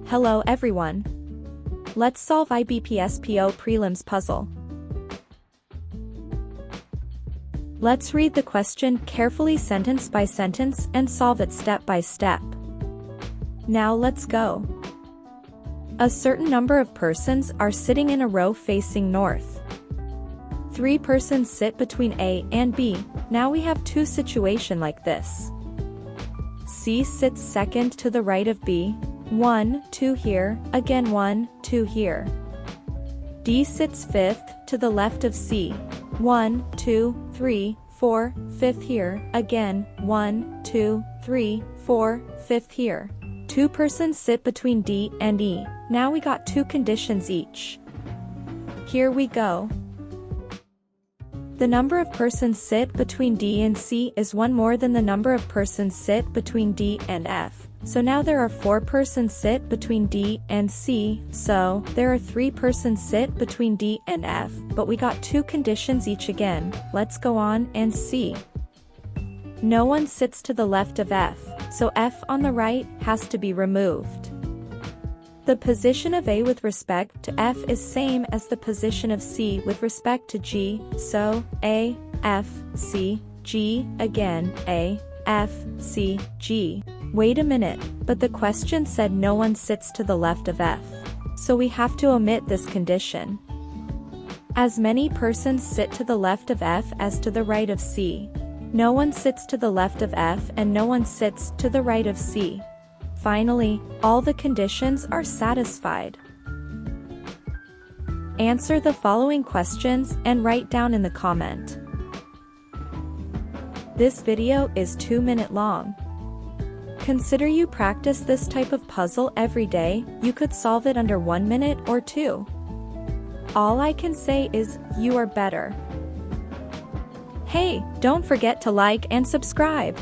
Hello everyone. Let's solve IBPS PO Prelims puzzle. Let's read the question carefully sentence by sentence and solve it step by step. Now let's go. A certain number of persons are sitting in a row facing north. 3 persons sit between A and B. Now we have two situations like this. C sits second to the right of B. 1, 2 here, again 1, 2 here. D sits fifth to the left of C. 1, 2, 3, 4, fifth here, again 1, 2, 3, 4, fifth here. 2 persons sit between D and E. Now we got 2 conditions each. Here we go. The number of persons sit between D and C is 1 more than the number of persons sit between D and F. So now there are 4 persons sit between D and C, so there are 3 persons sit between D and F, but we got 2 conditions each again. Let's go on and see. No one sits to the left of F, so F on the right has to be removed. The position of A with respect to F is same as the position of C with respect to G, so A, F, C, G, again A, F, C, G. Wait a minute, but the question said no one sits to the left of F. So we have to omit this condition. As many persons sit to the left of F as to the right of C. No one sits to the left of F and no one sits to the right of C. Finally, all the conditions are satisfied. Answer the following questions and write down in the comment. This video is 2 minutes long. Consider you practice this type of puzzle every day, you could solve it under 1 minute or 2. All I can say is, you are better. Hey, don't forget to like and subscribe.